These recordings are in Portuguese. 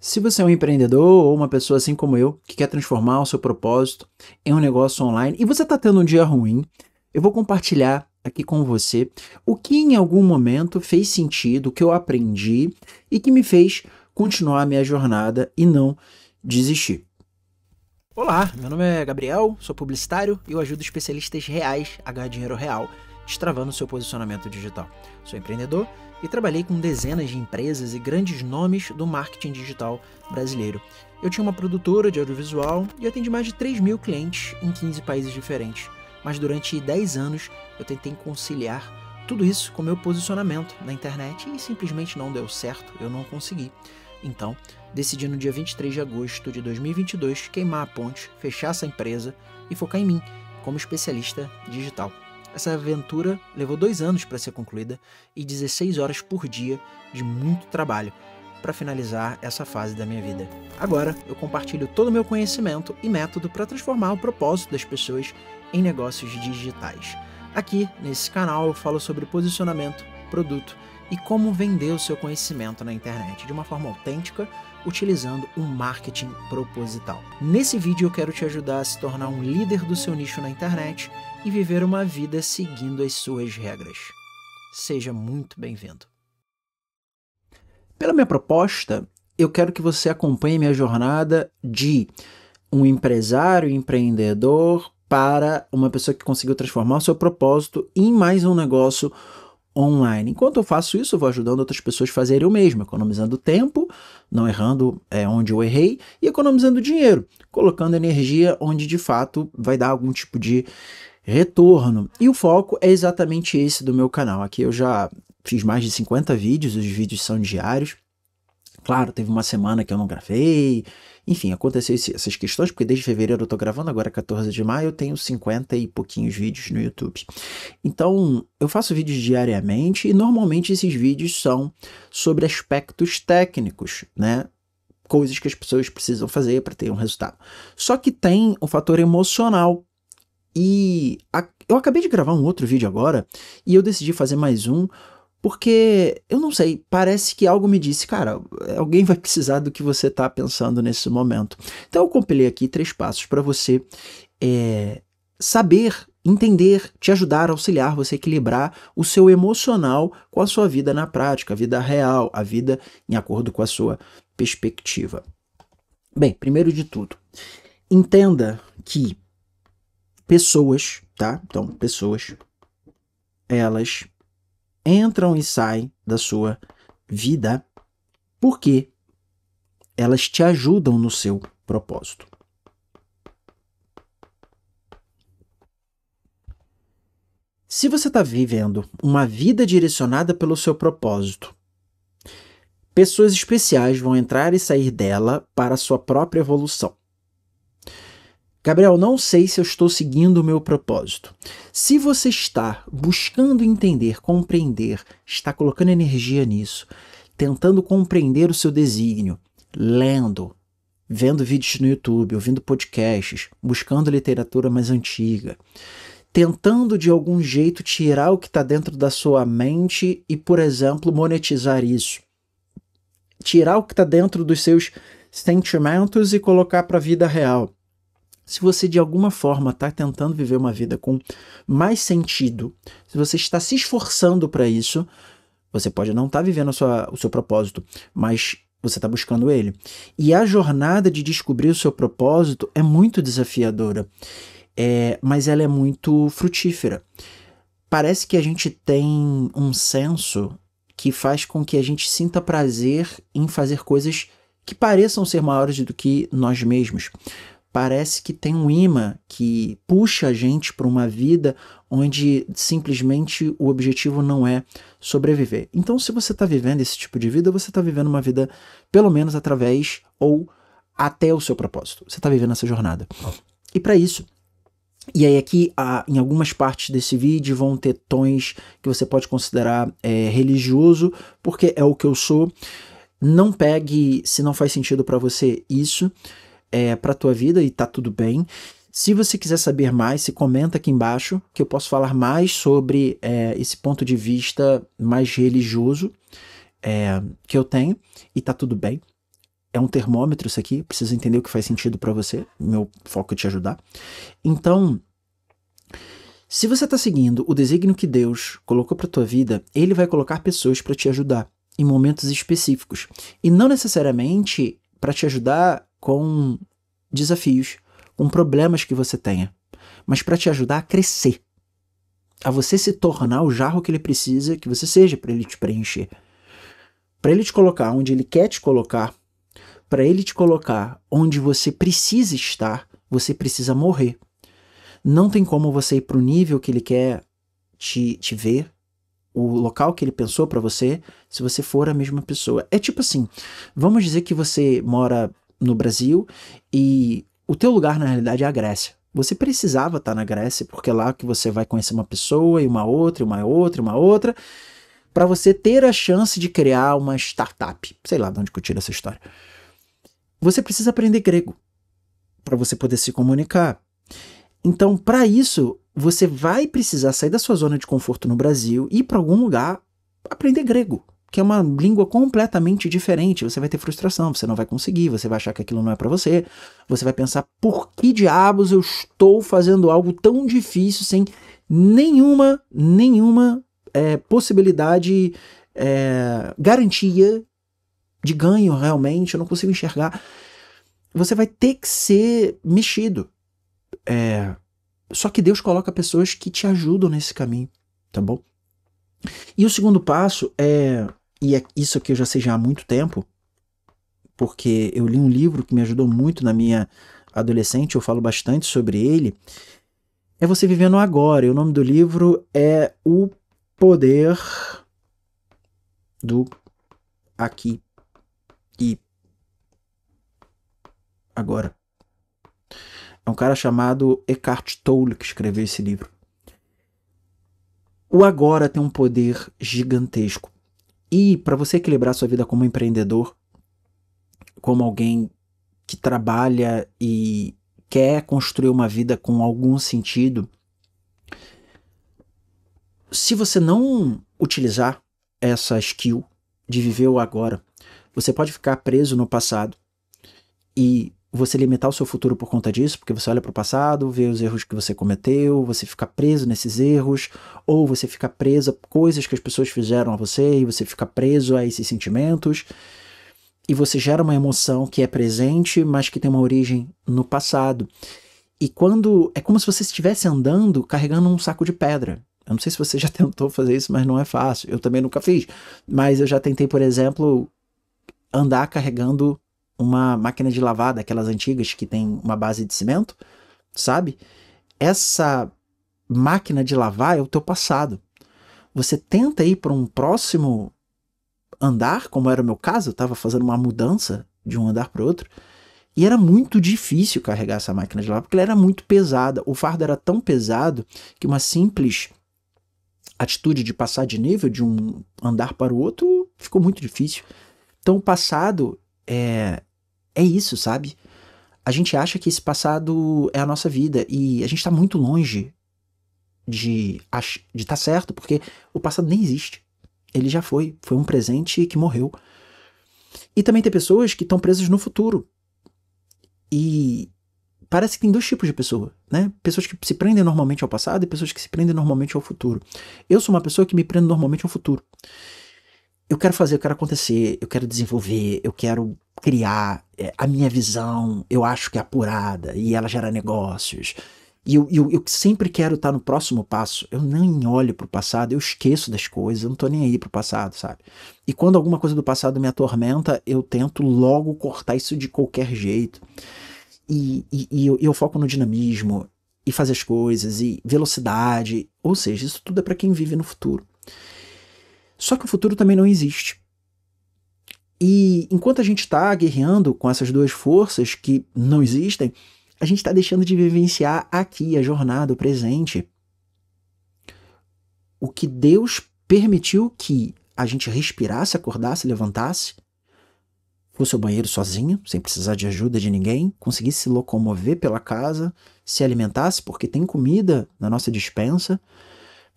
Se você é um empreendedor ou uma pessoa assim como eu, que quer transformar o seu propósito em um negócio online e você está tendo um dia ruim, eu vou compartilhar aqui com você o que em algum momento fez sentido, o que eu aprendi e que me fez continuar a minha jornada e não desistir. Olá, meu nome é Gabriel, sou publicitário e eu ajudo especialistas reais a ganhar dinheiro real, destravando seu posicionamento digital. Sou empreendedor e trabalhei com dezenas de empresas e grandes nomes do marketing digital brasileiro. Eu tinha uma produtora de audiovisual e atendi mais de 3.000 clientes em 15 países diferentes. Mas durante 10 anos eu tentei conciliar tudo isso com meu posicionamento na internet e simplesmente não deu certo, eu não consegui. Então, decidi no dia 23 de agosto de 2022 queimar a ponte, fechar essa empresa e focar em mim, como especialista digital. Essa aventura levou 2 anos para ser concluída e 16 horas por dia de muito trabalho para finalizar essa fase da minha vida. Agora, eu compartilho todo o meu conhecimento e método para transformar o propósito das pessoas em negócios digitais. Aqui, nesse canal, eu falo sobre posicionamento, produto e como vender o seu conhecimento na internet de uma forma autêntica, utilizando um marketing proposital. Nesse vídeo eu quero te ajudar a se tornar um líder do seu nicho na internet e viver uma vida seguindo as suas regras. Seja muito bem-vindo. Pela minha proposta, eu quero que você acompanhe minha jornada de um empresário, empreendedor, para uma pessoa que conseguiu transformar o seu propósito em mais um negócio online. Enquanto eu faço isso, eu vou ajudando outras pessoas a fazerem o mesmo, economizando tempo, não errando onde eu errei, e economizando dinheiro, colocando energia onde de fato vai dar algum tipo de retorno. E o foco é exatamente esse do meu canal. Aqui eu já fiz mais de 50 vídeos, os vídeos são diários. Claro, teve uma semana que eu não gravei, enfim, aconteceu essas questões, porque desde fevereiro eu tô gravando, agora 14 de maio eu tenho 50 e pouquinhos vídeos no YouTube. Então, eu faço vídeos diariamente e normalmente esses vídeos são sobre aspectos técnicos, né? Coisas que as pessoas precisam fazer para ter um resultado. Só que tem o fator emocional. E eu acabei de gravar um outro vídeo agora e eu decidi fazer mais um porque, eu não sei, parece que algo me disse, cara, alguém vai precisar do que você está pensando nesse momento. Então eu compilei aqui 3 passos para você saber, entender, te ajudar, auxiliar você a equilibrar o seu emocional com a sua vida na prática, a vida real, a vida em acordo com a sua perspectiva. Bem, primeiro de tudo, entenda que pessoas, tá? Então, pessoas, elas entram e saem da sua vida porque elas te ajudam no seu propósito. Se você está vivendo uma vida direcionada pelo seu propósito, pessoas especiais vão entrar e sair dela para a sua própria evolução. Gabriel, não sei se eu estou seguindo o meu propósito. Se você está buscando entender, compreender, está colocando energia nisso, tentando compreender o seu desígnio, lendo, vendo vídeos no YouTube, ouvindo podcasts, buscando literatura mais antiga, tentando de algum jeito tirar o que está dentro da sua mente e, por exemplo, monetizar isso. Tirar o que está dentro dos seus sentimentos e colocar para a vida real. Se você de alguma forma está tentando viver uma vida com mais sentido, se você está se esforçando para isso, você pode não estar vivendo o seu propósito, mas você está buscando ele. E a jornada de descobrir o seu propósito é muito desafiadora, mas ela é muito frutífera. Parece que a gente tem um senso que faz com que a gente sinta prazer em fazer coisas que pareçam ser maiores do que nós mesmos. Parece que tem um imã que puxa a gente para uma vida onde simplesmente o objetivo não é sobreviver. Então, se você está vivendo esse tipo de vida, você está vivendo uma vida, pelo menos através ou até o seu propósito. Você está vivendo essa jornada. E para isso, e aí aqui em algumas partes desse vídeo vão ter tons que você pode considerar religioso, porque é o que eu sou. Não pegue, se não faz sentido para você isso, para a tua vida e tá tudo bem. Se você quiser saber mais, se comenta aqui embaixo que eu posso falar mais sobre esse ponto de vista mais religioso que eu tenho e tá tudo bem. é um termômetro isso aqui, precisa entender o que faz sentido para você, meu foco é te ajudar. Então, se você está seguindo o desígnio que Deus colocou para tua vida, ele vai colocar pessoas para te ajudar em momentos específicos. E não necessariamente para te ajudar com desafios, com problemas que você tenha, mas para te ajudar a crescer, a você se tornar o jarro que ele precisa que você seja para ele te preencher. Para ele te colocar onde ele quer te colocar, para ele te colocar onde você precisa estar, você precisa morrer. Não tem como você ir para o nível que ele quer te ver, o local que ele pensou para você, se você for a mesma pessoa. É tipo assim, vamos dizer que você mora no Brasil e o teu lugar na realidade é a Grécia. Você precisava estar na Grécia porque é lá que você vai conhecer uma pessoa e uma outra, e uma outra, e uma outra, para você ter a chance de criar uma startup. Sei lá de onde que eu tiro essa história. Você precisa aprender grego para você poder se comunicar. Então, para isso, você vai precisar sair da sua zona de conforto no Brasil e ir para algum lugar aprender grego, que é uma língua completamente diferente. Você vai ter frustração, você não vai conseguir, você vai achar que aquilo não é para você, você vai pensar, por que diabos eu estou fazendo algo tão difícil sem nenhuma possibilidade, garantia de ganho realmente, eu não consigo enxergar. Você vai ter que ser mexido. Só que Deus coloca pessoas que te ajudam nesse caminho, tá bom? E o segundo passo isso aqui eu já sei já há muito tempo, porque eu li um livro que me ajudou muito na minha adolescente, eu falo bastante sobre ele, é você viver no agora. E o nome do livro é O Poder do Aqui e Agora. É um cara chamado Eckhart Tolle que escreveu esse livro. O agora tem um poder gigantesco. E para você equilibrar sua vida como empreendedor, como alguém que trabalha e quer construir uma vida com algum sentido, se você não utilizar essa skill de viver o agora, você pode ficar preso no passado e você limitar o seu futuro por conta disso, porque você olha para o passado, vê os erros que você cometeu, você fica preso nesses erros, ou você fica preso a coisas que as pessoas fizeram a você, e você fica preso a esses sentimentos, e você gera uma emoção que é presente, mas que tem uma origem no passado. E é como se você estivesse andando carregando um saco de pedra. Eu não sei se você já tentou fazer isso, mas não é fácil. Eu também nunca fiz. Mas eu já tentei, por exemplo, andar carregando uma máquina de lavar, daquelas antigas que tem uma base de cimento, sabe? Essa máquina de lavar é o teu passado. Você tenta ir para um próximo andar, como era o meu caso, eu estava fazendo uma mudança de um andar para o outro, e era muito difícil carregar essa máquina de lavar, porque ela era muito pesada. O fardo era tão pesado que uma simples atitude de passar de nível de um andar para o outro ficou muito difícil. Então o passado é isso, sabe? A gente acha que esse passado é a nossa vida e a gente está muito longe de estar certo, porque o passado nem existe. Ele já foi um presente que morreu. E também tem pessoas que estão presas no futuro. E parece que tem dois tipos de pessoa, né? Pessoas que se prendem normalmente ao passado e pessoas que se prendem normalmente ao futuro. Eu sou uma pessoa que me prende normalmente ao futuro. Eu quero fazer, eu quero acontecer, eu quero desenvolver, eu quero criar a minha visão, eu acho que é apurada e ela gera negócios. E eu sempre quero estar no próximo passo. Eu nem olho pro passado, eu esqueço das coisas, eu não tô nem aí pro passado, sabe? E quando alguma coisa do passado me atormenta, eu tento logo cortar isso de qualquer jeito. E eu foco no dinamismo, e fazer as coisas, e velocidade. Ou seja, isso tudo é para quem vive no futuro. Só que o futuro também não existe. E enquanto a gente está guerreando com essas duas forças que não existem, a gente está deixando de vivenciar aqui a jornada, o presente. O que Deus permitiu que a gente respirasse, acordasse, levantasse, fosse ao banheiro sozinho, sem precisar de ajuda de ninguém, conseguisse se locomover pela casa, se alimentasse porque tem comida na nossa despensa,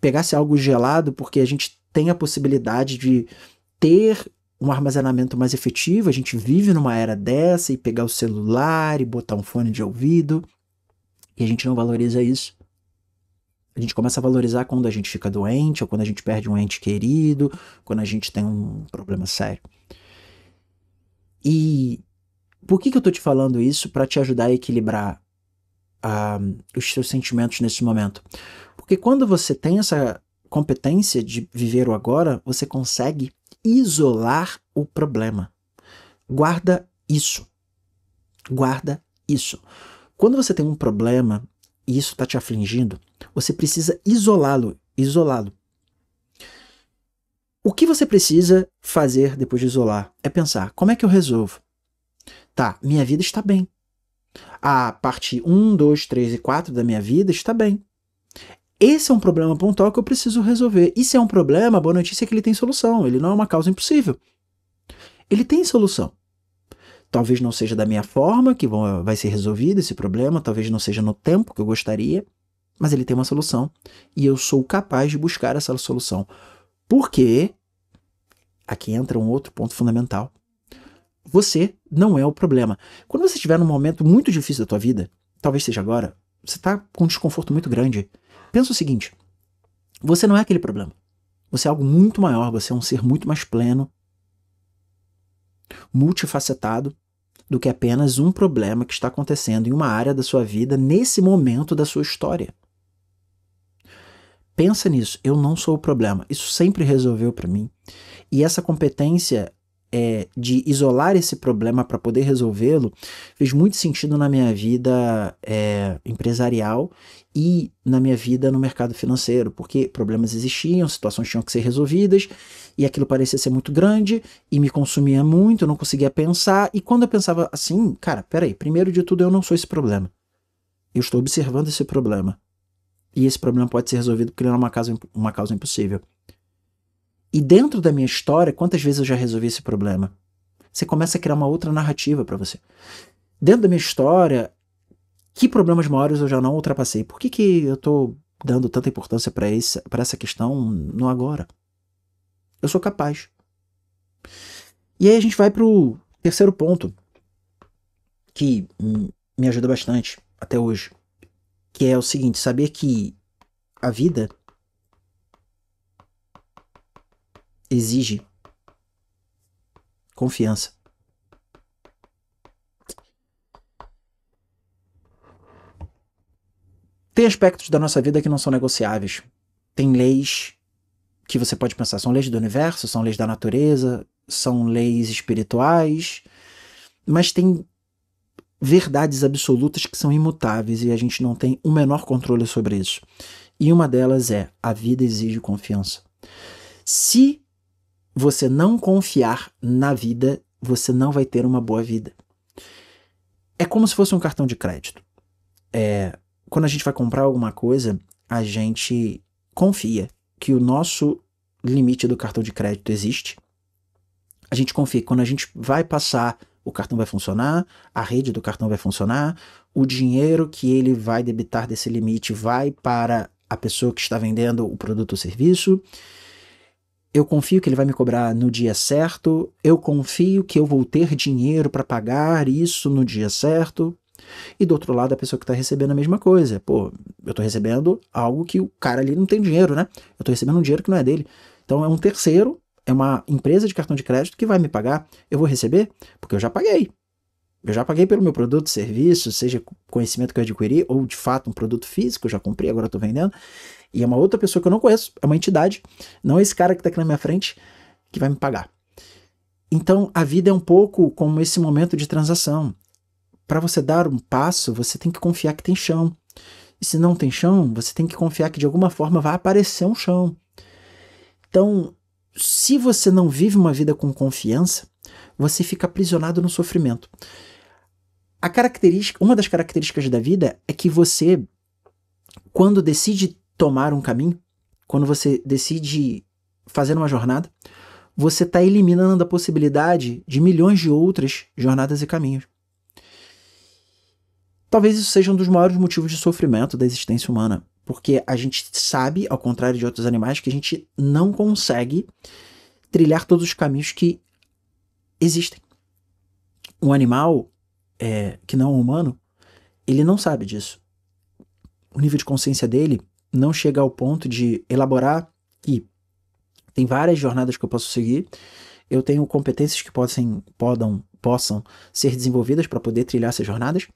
pegasse algo gelado porque a gente tem a possibilidade de ter um armazenamento mais efetivo, a gente vive numa era dessa, e pegar o celular e botar um fone de ouvido, e a gente não valoriza isso. A gente começa a valorizar quando a gente fica doente, ou quando a gente perde um ente querido, quando a gente tem um problema sério. E por que eu tô te falando isso? Para te ajudar a equilibrar os seus sentimentos nesse momento. Porque quando você tem essa competência de viver o agora, você consegue isolar o problema. Guarda isso. Guarda isso. Quando você tem um problema e isso está te afligindo, você precisa isolá-lo. Isolá-lo. O que você precisa fazer depois de isolar é pensar, como é que eu resolvo? Tá, minha vida está bem. A parte 1, 2, 3 e 4 da minha vida está bem. Esse é um problema pontual que eu preciso resolver. E se é um problema, a boa notícia é que ele tem solução. Ele não é uma causa impossível. Ele tem solução. Talvez não seja da minha forma que vai ser resolvido esse problema, talvez não seja no tempo que eu gostaria, mas ele tem uma solução. E eu sou capaz de buscar essa solução. Porque, aqui entra um outro ponto fundamental, você não é o problema. Quando você estiver num momento muito difícil da tua vida, talvez seja agora, você está com um desconforto muito grande. Pensa o seguinte, você não é aquele problema. Você é algo muito maior, você é um ser muito mais pleno, multifacetado, do que apenas um problema que está acontecendo em uma área da sua vida nesse momento da sua história. Pensa nisso, eu não sou o problema. Isso sempre resolveu para mim. E essa competência de isolar esse problema para poder resolvê-lo fez muito sentido na minha vida empresarial e na minha vida no mercado financeiro, porque problemas existiam, situações tinham que ser resolvidas e aquilo parecia ser muito grande e me consumia muito, eu não conseguia pensar, e quando eu pensava assim, cara, peraí, primeiro de tudo eu não sou esse problema, eu estou observando esse problema e esse problema pode ser resolvido porque ele não é uma causa impossível. E dentro da minha história, quantas vezes eu já resolvi esse problema? Você começa a criar uma outra narrativa para você. Dentro da minha história, que problemas maiores eu já não ultrapassei? Por que eu estou dando tanta importância para essa questão no agora? Eu sou capaz. E aí a gente vai para o terceiro ponto, que me ajuda bastante até hoje, que é o seguinte, saber que a vida exige confiança. Tem aspectos da nossa vida que não são negociáveis. Tem leis que você pode pensar, são leis do universo, são leis da natureza, são leis espirituais, mas tem verdades absolutas que são imutáveis e a gente não tem o menor controle sobre isso. E uma delas é, a vida exige confiança. Se você não confiar na vida, você não vai ter uma boa vida. É como se fosse um cartão de crédito. Quando a gente vai comprar alguma coisa, a gente confia que o nosso limite do cartão de crédito existe. A gente confia que quando a gente vai passar, o cartão vai funcionar, a rede do cartão vai funcionar, o dinheiro que ele vai debitar desse limite vai para a pessoa que está vendendo o produto ou serviço. Eu confio que ele vai me cobrar no dia certo, eu confio que eu vou ter dinheiro para pagar isso no dia certo. E do outro lado, a pessoa que está recebendo a mesma coisa. Pô, eu estou recebendo algo que o cara ali não tem dinheiro, né? Eu estou recebendo um dinheiro que não é dele. Então é um terceiro, é uma empresa de cartão de crédito que vai me pagar. Eu vou receber porque eu já paguei. Eu já paguei pelo meu produto, serviço, seja conhecimento que eu adquiri, ou de fato um produto físico, eu já comprei, agora estou vendendo. E é uma outra pessoa que eu não conheço, é uma entidade, não é esse cara que está aqui na minha frente que vai me pagar. Então a vida é um pouco como esse momento de transação. Para você dar um passo, você tem que confiar que tem chão. E se não tem chão, você tem que confiar que de alguma forma vai aparecer um chão. Então, se você não vive uma vida com confiança, você fica aprisionado no sofrimento. Uma das características da vida é que você, quando decide tomar um caminho, quando você decide fazer uma jornada, você está eliminando a possibilidade de milhões de outras jornadas e caminhos. Talvez isso seja um dos maiores motivos de sofrimento da existência humana, porque a gente sabe, ao contrário de outros animais, que a gente não consegue trilhar todos os caminhos que existem. Um animal que não é um humano, ele não sabe disso. O nível de consciência dele não chega ao ponto de elaborar que tem várias jornadas que eu posso seguir, eu tenho competências que possam ser desenvolvidas para poder trilhar essas jornadas,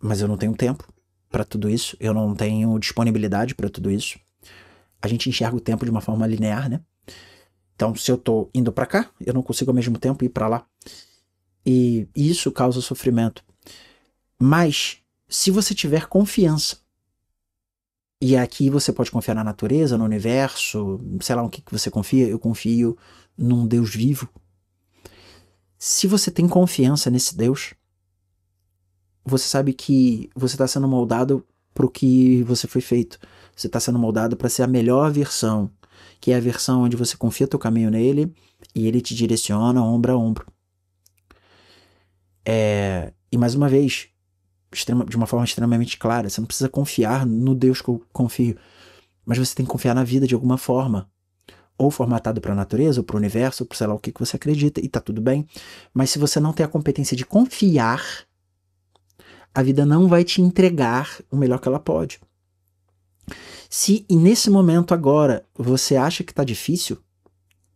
mas eu não tenho tempo para tudo isso, eu não tenho disponibilidade para tudo isso. A gente enxerga o tempo de uma forma linear, né? Então, se eu tô indo para cá, eu não consigo ao mesmo tempo ir para lá. E isso causa sofrimento. Mas, se você tiver confiança, e aqui você pode confiar na natureza, no universo, sei lá o que você confia, eu confio num Deus vivo. Se você tem confiança nesse Deus, você sabe que você está sendo moldado para o que você foi feito. Você está sendo moldado para ser a melhor versão, que é a versão onde você confia teu caminho nele e ele te direciona ombro a ombro. E mais uma vez, de uma forma extremamente clara, você não precisa confiar no Deus que eu confio, mas você tem que confiar na vida de alguma forma. Ou formatado para a natureza, ou para o universo, ou para sei lá o que você acredita, e tá tudo bem. Mas se você não tem a competência de confiar, a vida não vai te entregar o melhor que ela pode. Se nesse momento agora você acha que tá difícil,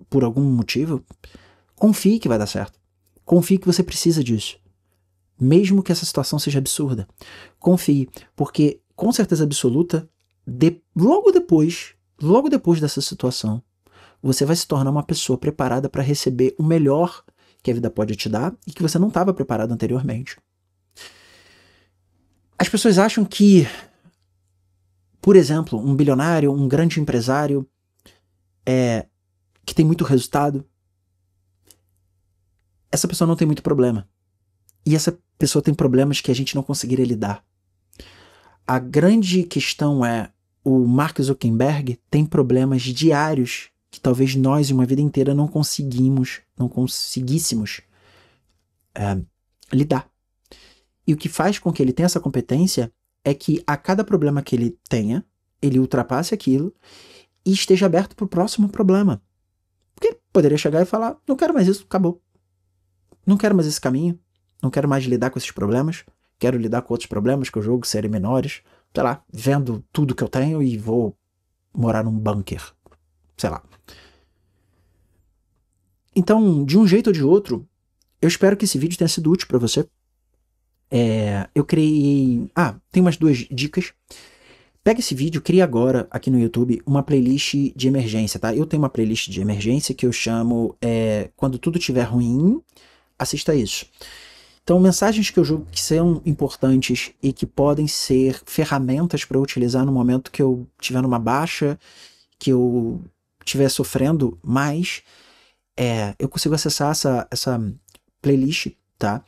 por algum motivo, confie que vai dar certo. Confie que você precisa disso. Mesmo que essa situação seja absurda. Confie, porque com certeza absoluta, logo depois dessa situação, você vai se tornar uma pessoa preparada para receber o melhor que a vida pode te dar e que você não estava preparado anteriormente. As pessoas acham que, por exemplo, um bilionário, um grande empresário que tem muito resultado, essa pessoa não tem muito problema. E essa pessoa tem problemas que a gente não conseguiria lidar. A grande questão é, o Mark Zuckerberg tem problemas diários que talvez nós, em uma vida inteira, não conseguíssemos lidar. E o que faz com que ele tenha essa competência é que a cada problema que ele tenha, ele ultrapasse aquilo e esteja aberto para o próximo problema. Porque ele poderia chegar e falar, não quero mais isso, acabou. Não quero mais esse caminho, não quero mais lidar com esses problemas, quero lidar com outros problemas que eu jogo, serem menores, sei lá, vendo tudo que eu tenho e vou morar num bunker, sei lá. Então, de um jeito ou de outro, eu espero que esse vídeo tenha sido útil para você. Eu criei... tem umas 2 dicas. Pega esse vídeo, cria agora aqui no YouTube uma playlist de emergência, tá? Eu tenho uma playlist de emergência que eu chamo Quando Tudo Estiver Ruim, assista isso. Então, mensagens que eu julgo que são importantes e que podem ser ferramentas para eu utilizar no momento que eu estiver numa baixa, que eu estiver sofrendo mais, eu consigo acessar essa playlist, tá?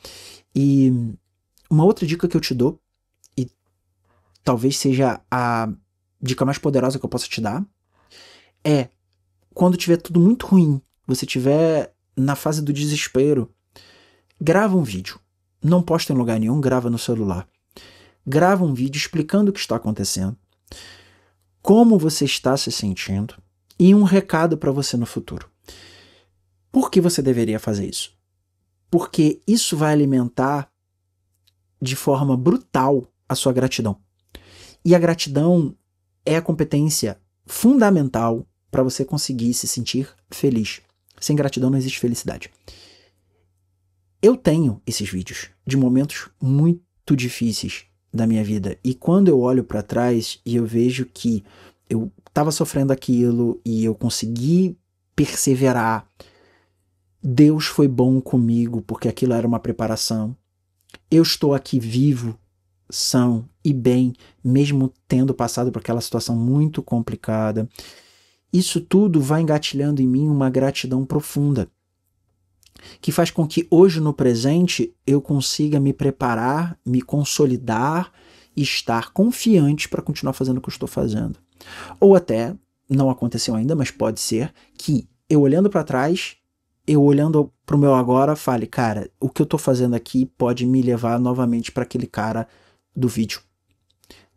E uma outra dica que eu te dou, e talvez seja a dica mais poderosa que eu possa te dar, é quando tiver tudo muito ruim, você estiver na fase do desespero, grava um vídeo. Não posta em lugar nenhum, grava no celular. Grava um vídeo explicando o que está acontecendo, como você está se sentindo e um recado para você no futuro. Por que você deveria fazer isso? Porque isso vai alimentar de forma brutal a sua gratidão. E a gratidão é a competência fundamental para você conseguir se sentir feliz. Sem gratidão não existe felicidade. Eu tenho esses vídeos de momentos muito difíceis da minha vida. E quando eu olho para trás e eu vejo que eu estava sofrendo aquilo e eu consegui perseverar, Deus foi bom comigo porque aquilo era uma preparação. Eu estou aqui vivo, são e bem, mesmo tendo passado por aquela situação muito complicada. Isso tudo vai engatilhando em mim uma gratidão profunda, que faz com que hoje no presente eu consiga me preparar, me consolidar e estar confiante para continuar fazendo o que eu estou fazendo. Ou até, não aconteceu ainda, mas pode ser que eu olhando para trás, eu olhando para o meu agora, fale, cara, o que eu estou fazendo aqui pode me levar novamente para aquele cara do vídeo,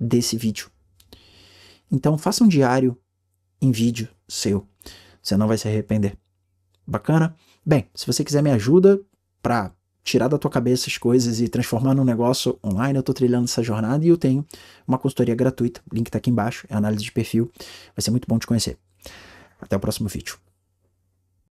desse vídeo. Então faça um diário em vídeo seu, você não vai se arrepender. Bacana? Bem, se você quiser me ajuda para tirar da tua cabeça as coisas e transformar num negócio online, eu tô trilhando essa jornada e eu tenho uma consultoria gratuita, o link tá aqui embaixo, é análise de perfil, vai ser muito bom te conhecer. Até o próximo vídeo.